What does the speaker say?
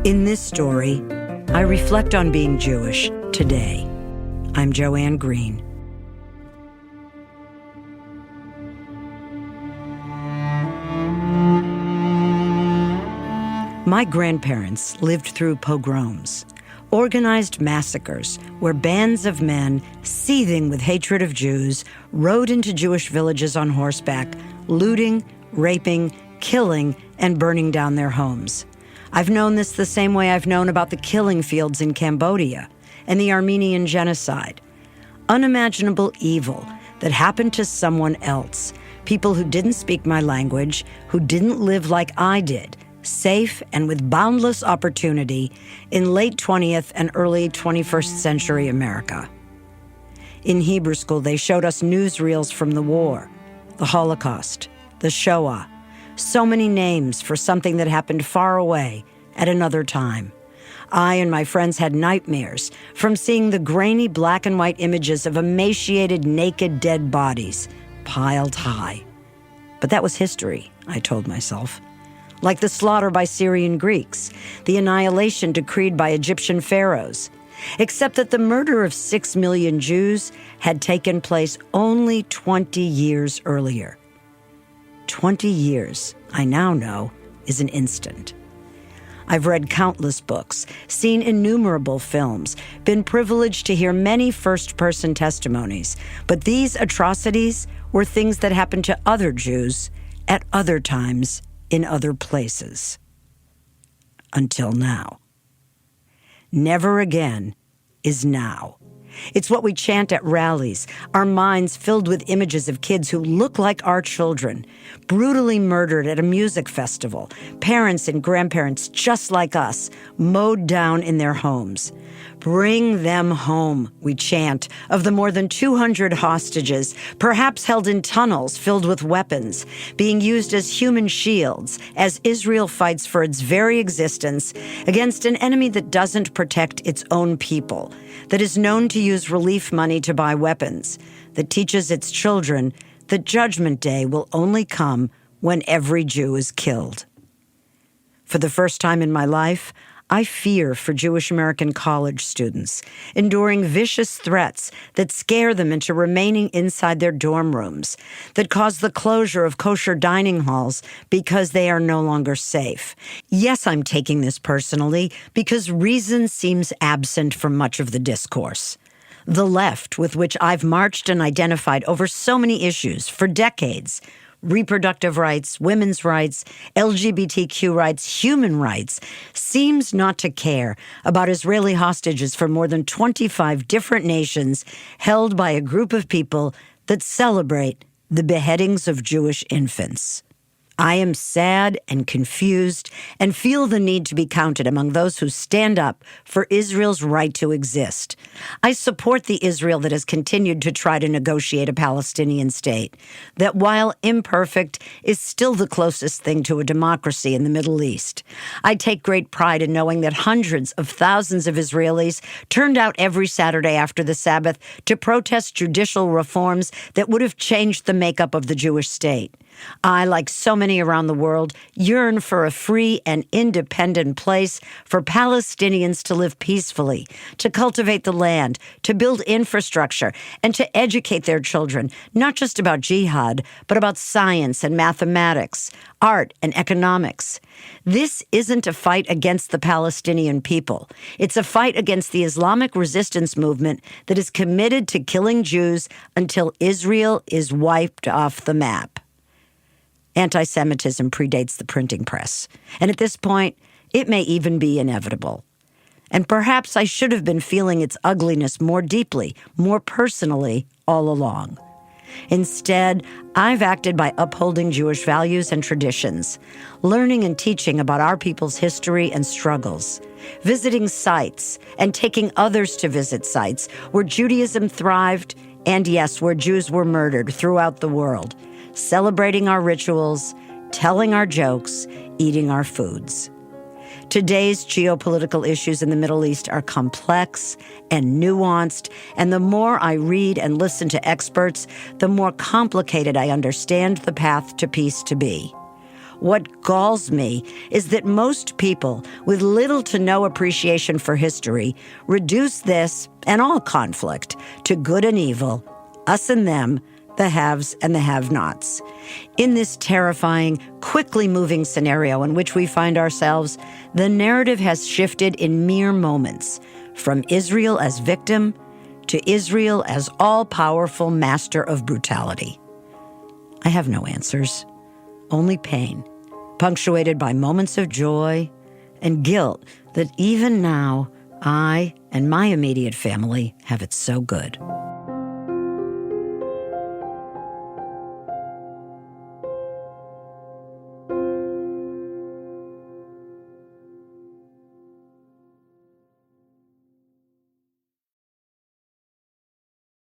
In this story, I reflect on being Jewish today. I'm Joanne Green. My grandparents lived through pogroms, organized massacres where bands of men, seething with hatred of Jews, rode into Jewish villages on horseback, looting, raping, killing, and burning down their homes. I've known this the same way I've known about the killing fields in Cambodia and the Armenian genocide. Unimaginable evil that happened to someone else, people who didn't speak my language, who didn't live like I did, safe and with boundless opportunity in late 20th and early 21st century America. In Hebrew school, they showed us newsreels from the war, the Holocaust, the Shoah, so many names for something that happened far away at another time. I and my friends had nightmares from seeing the grainy black and white images of emaciated, naked, dead bodies piled high. But that was history, I told myself. Like the slaughter by Syrian Greeks, the annihilation decreed by Egyptian pharaohs, except that the murder of 6 million Jews had taken place only 20 years earlier. 20 years, I now know, is an instant. I've read countless books, seen innumerable films, been privileged to hear many first-person testimonies, but these atrocities were things that happened to other Jews at other times in other places. Until now. Never again is now. It's what we chant at rallies, our minds filled with images of kids who look like our children, brutally murdered at a music festival, parents and grandparents just like us, mowed down in their homes. Bring them home, we chant, of the more than 200 hostages, perhaps held in tunnels filled with weapons, being used as human shields as Israel fights for its very existence against an enemy that doesn't protect its own people, that is known to use relief money to buy weapons, that teaches its children that Judgment Day will only come when every Jew is killed. For the first time in my life, I fear for Jewish American college students, enduring vicious threats that scare them into remaining inside their dorm rooms, that cause the closure of kosher dining halls because they are no longer safe. Yes, I'm taking this personally because reason seems absent from much of the discourse. The left, with which I've marched and identified over so many issues for decades, reproductive rights, women's rights, LGBTQ rights, human rights, seems not to care about Israeli hostages from more than 25 different nations held by a group of people that celebrate the beheadings of Jewish infants. I am sad and confused and feel the need to be counted among those who stand up for Israel's right to exist. I support the Israel that has continued to try to negotiate a Palestinian state, that while imperfect, is still the closest thing to a democracy in the Middle East. I take great pride in knowing that hundreds of thousands of Israelis turned out every Saturday after the Sabbath to protest judicial reforms that would have changed the makeup of the Jewish state. I, like so many around the world, yearn for a free and independent place for Palestinians to live peacefully, to cultivate the land, to build infrastructure, and to educate their children, not just about jihad, but about science and mathematics, art and economics. This isn't a fight against the Palestinian people. It's a fight against the Islamic resistance movement that is committed to killing Jews until Israel is wiped off the map. Anti-Semitism predates the printing press, and at this point, it may even be inevitable. And perhaps I should have been feeling its ugliness more deeply, more personally, all along. Instead, I've acted by upholding Jewish values and traditions, learning and teaching about our people's history and struggles, visiting sites and taking others to visit sites where Judaism thrived and, yes, where Jews were murdered throughout the world, celebrating our rituals, telling our jokes, eating our foods. Today's geopolitical issues in the Middle East are complex and nuanced, and the more I read and listen to experts, the more complicated I understand the path to peace to be. What galls me is that most people with little to no appreciation for history reduce this and all conflict to good and evil, us and them, the haves and the have-nots. In this terrifying, quickly moving scenario in which we find ourselves, the narrative has shifted in mere moments, from Israel as victim to Israel as all-powerful master of brutality. I have no answers, only pain, punctuated by moments of joy and guilt that even now, I and my immediate family have it so good.